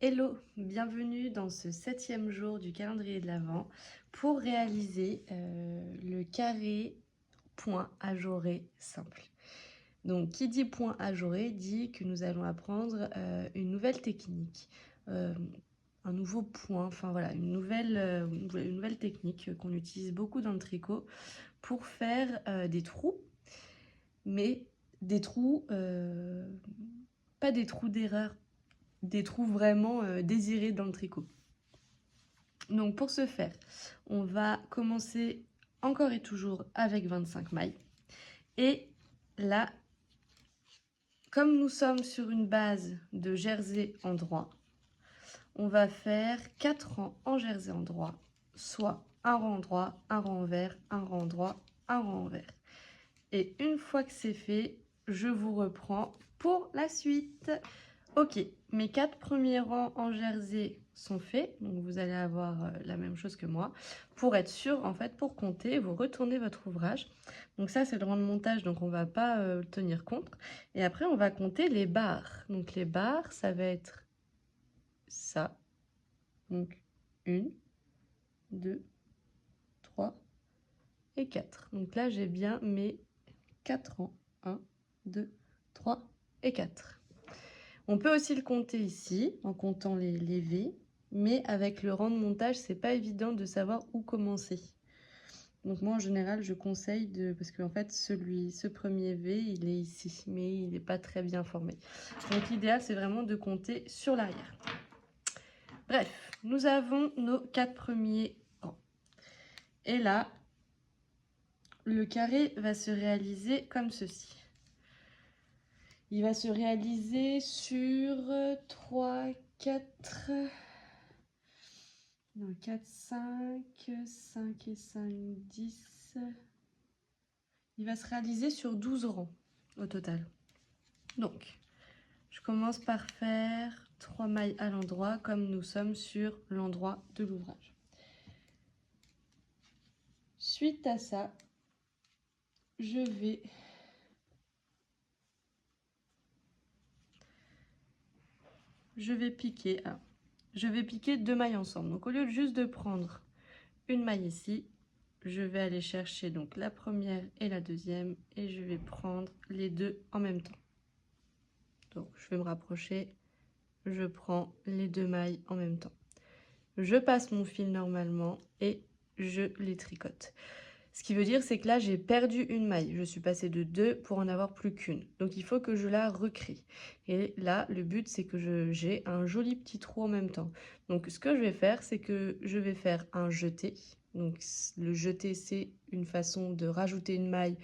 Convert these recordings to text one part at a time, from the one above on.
Hello, bienvenue dans ce 7e jour du calendrier de l'Avent pour réaliser le carré point ajouré simple. Donc qui dit point ajouré dit que nous allons apprendre une nouvelle technique, un nouveau point, enfin voilà, une nouvelle technique qu'on utilise beaucoup dans le tricot pour faire des trous, mais des trous, pas des trous d'erreur, des trous vraiment désirés dans le tricot. Donc pour ce faire, on va commencer encore et toujours avec 25 mailles. Et là, comme nous sommes sur une base de jersey en droit, on va faire 4 rangs en jersey en droit, soit un rang droit, un rang envers, un rang droit, un rang envers. Et une fois que c'est fait, je vous reprends pour la suite. Ok, mes 4 premiers rangs en jersey sont faits, donc vous allez avoir la même chose que moi. Pour être sûr, en fait, pour compter, vous retournez votre ouvrage. Donc ça, c'est le rang de montage, donc on ne va pas tenir compte. Et après, on va compter les barres. Donc les barres, ça va être ça. Donc 1, 2, 3 et 4. Donc là, j'ai bien mes 4 rangs. 1, 2, 3 et 4. On peut aussi le compter ici, en comptant les V, mais avec le rang de montage, c'est pas évident de savoir où commencer. Donc moi, en général, je conseille parce qu'en fait, ce premier V, il est ici, mais il n'est pas très bien formé. Donc l'idéal, c'est vraiment de compter sur l'arrière. Bref, nous avons nos 4 premiers rangs. Et là, le carré va se réaliser comme ceci. Il va se réaliser sur 3, 4... Non, 4, 5 et 5, 10. Il va se réaliser sur 12 rangs au total. Donc, je commence par faire 3 mailles à l'endroit comme nous sommes sur l'endroit de l'ouvrage. Suite à ça, je vais piquer. Alors, je vais piquer 2 mailles ensemble. Donc, au lieu juste de prendre une maille ici, je vais aller chercher donc la première et la deuxième et je vais prendre les deux en même temps. Donc, je vais me rapprocher, je prends les 2 mailles en même temps. Je passe mon fil normalement et je les tricote. Ce qui veut dire, c'est que là, j'ai perdu une maille. Je suis passée de 2 pour en avoir plus qu'une. Donc, il faut que je la recrée. Et là, le but, c'est que j'ai un joli petit trou en même temps. Donc, ce que je vais faire, c'est que je vais faire un jeté. Donc, le jeté, c'est une façon de rajouter une maille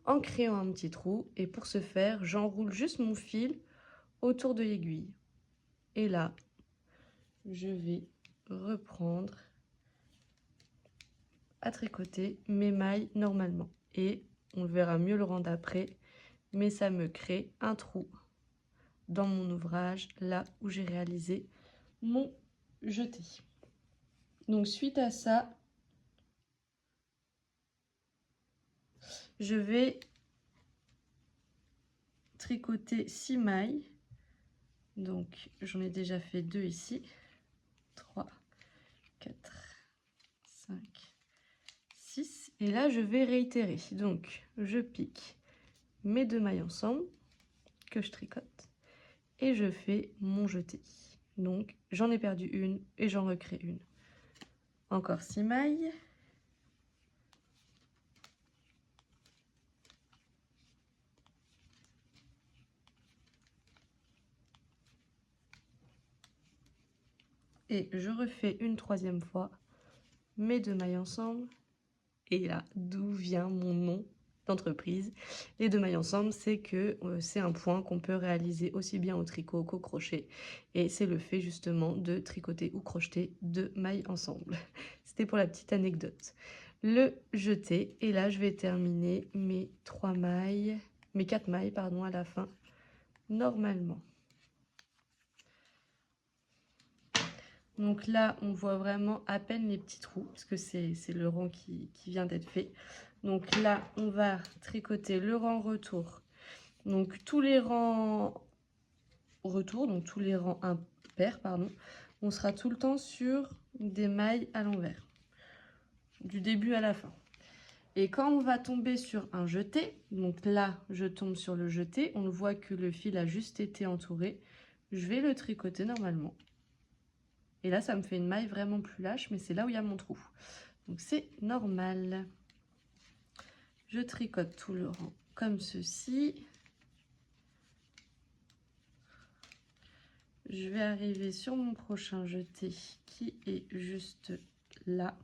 en créant un petit trou. Et pour ce faire, j'enroule juste mon fil autour de l'aiguille. Et là, je vais reprendre à tricoter mes mailles normalement. Et on verra mieux le rang d'après, mais ça me crée un trou dans mon ouvrage, là où j'ai réalisé mon jeté. Donc suite à ça, je vais tricoter 6 mailles. Donc j'en ai déjà fait 2 ici. 3, 4, 5, 6. Et là, je vais réitérer. Donc je pique mes 2 mailles ensemble que je tricote et je fais mon jeté. Donc j'en ai perdu une et j'en recrée une. Encore 6 mailles. Et je refais une 3e fois mes 2 mailles ensemble. Et là, d'où vient mon nom d'entreprise. Les 2 mailles ensemble, c'est que c'est un point qu'on peut réaliser aussi bien au tricot qu'au crochet. Et c'est le fait justement de tricoter ou crocheter 2 mailles ensemble. C'était pour la petite anecdote. Le jeté, et là je vais terminer mes 4 mailles pardon, à la fin, normalement. Donc là, on voit vraiment à peine les petits trous, parce que c'est le rang qui vient d'être fait. Donc là, on va tricoter le rang retour. Donc tous les rangs retour, donc tous les rangs paire, pardon, on sera tout le temps sur des mailles à l'envers, du début à la fin. Et quand on va tomber sur un jeté, donc là, je tombe sur le jeté, on voit que le fil a juste été entouré. Je vais le tricoter normalement. Et là, ça me fait une maille vraiment plus lâche, mais c'est là où il y a mon trou. Donc c'est normal. Je tricote tout le rang comme ceci. Je vais arriver sur mon prochain jeté qui est juste là.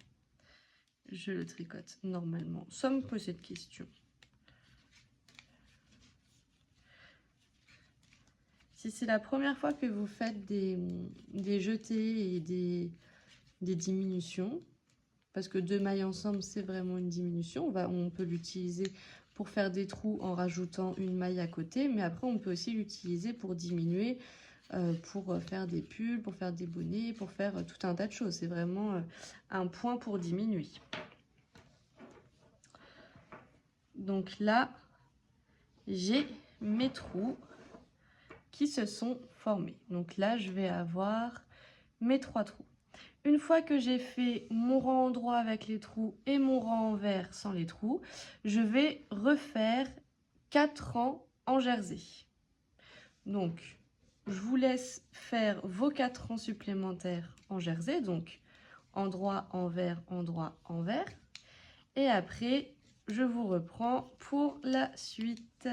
Je le tricote normalement, sans me poser de questions. Si c'est la première fois que vous faites des jetés et des diminutions, parce que 2 mailles ensemble, c'est vraiment une diminution, on peut l'utiliser pour faire des trous en rajoutant une maille à côté, mais après on peut aussi l'utiliser pour diminuer, pour faire des pulls, pour faire des bonnets, pour faire tout un tas de choses. C'est vraiment un point pour diminuer. Donc là, j'ai mes trous qui se sont formés. Donc là, je vais avoir mes 3 trous. Une fois que j'ai fait mon rang endroit avec les trous et mon rang envers sans les trous, je vais refaire 4 rangs en jersey. Donc, je vous laisse faire vos 4 rangs supplémentaires en jersey. Donc, endroit, envers, endroit, envers. Et après, je vous reprends pour la suite.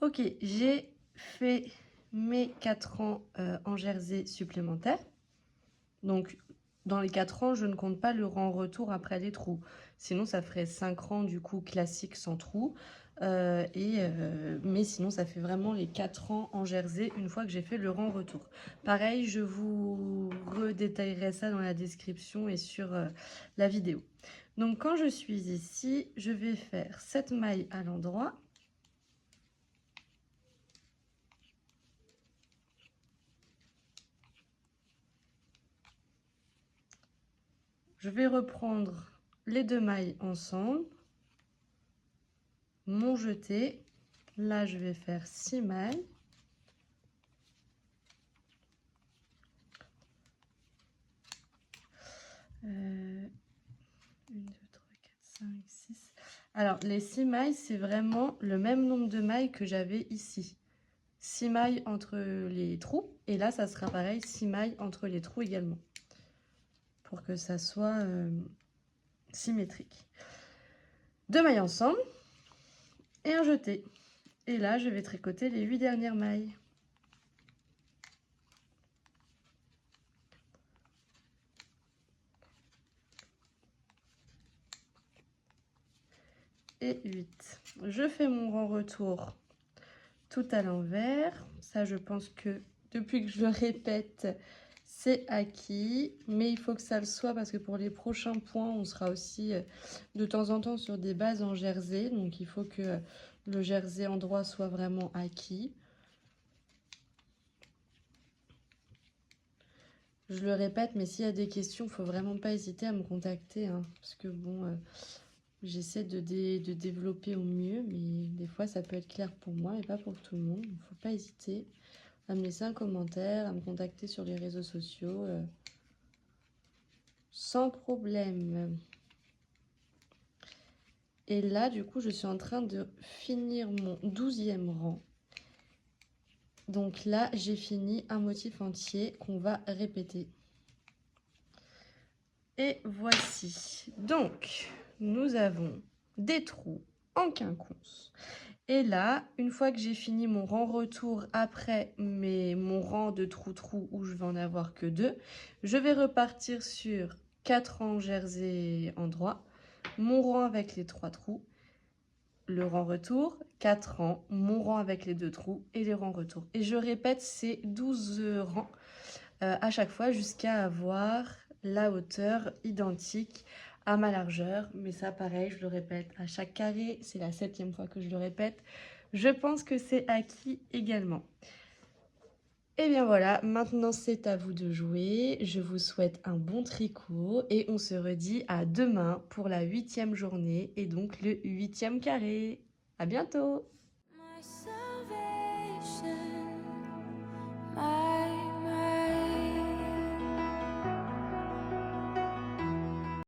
Ok, j'ai fait mes 4 rangs en jersey supplémentaires. Donc, dans les 4 rangs, je ne compte pas le rang retour après les trous. Sinon, ça ferait 5 rangs du coup classiques sans trous. Mais sinon, ça fait vraiment les 4 rangs en jersey une fois que j'ai fait le rang retour. Pareil, je vous redétaillerai ça dans la description et sur la vidéo. Donc, quand je suis ici, je vais faire 7 mailles à l'endroit. Je vais reprendre les 2 mailles ensemble, mon jeté. Là, je vais faire 6 mailles. Une, 2, 3, 4, 5, 6. Alors, les 6 mailles, c'est vraiment le même nombre de mailles que j'avais ici. 6 mailles entre les trous. Et là, ça sera pareil, 6 mailles entre les trous également. Pour que ça soit symétrique. 2 mailles ensemble. Et un jeté. Et là, je vais tricoter les 8 dernières mailles. Et 8. Je fais mon rang retour tout à l'envers. Ça, je pense que depuis que je le répète, c'est acquis. Mais il faut que ça le soit parce que pour les prochains points, on sera aussi de temps en temps sur des bases en jersey. Donc, il faut que le jersey endroit soit vraiment acquis. Je le répète, mais s'il y a des questions, il ne faut vraiment pas hésiter à me contacter. Hein, parce que bon... j'essaie de développer au mieux, mais des fois ça peut être clair pour moi et pas pour tout le monde. Il ne faut pas hésiter à me laisser un commentaire, à me contacter sur les réseaux sociaux. Sans problème. Et là, du coup, je suis en train de finir mon 12e rang. Donc là, j'ai fini un motif entier qu'on va répéter. Et voici. Donc, nous avons des trous en quinconce. Et là, une fois que j'ai fini mon rang retour après mon rang de trou-trou où je vais en avoir que 2, je vais repartir sur 4 rangs jersey endroit, mon rang avec les 3 trous, le rang retour, 4 rangs, mon rang avec les 2 trous et les rangs retour. Et je répète ces 12 rangs à chaque fois jusqu'à avoir la hauteur identique à ma largeur. Mais ça, pareil, je le répète à chaque carré. C'est la 7e fois que je le répète. Je pense que c'est acquis également. Et bien voilà, maintenant c'est à vous de jouer. Je vous souhaite un bon tricot et on se redit à demain pour la 8e journée et donc le 8e carré. À bientôt!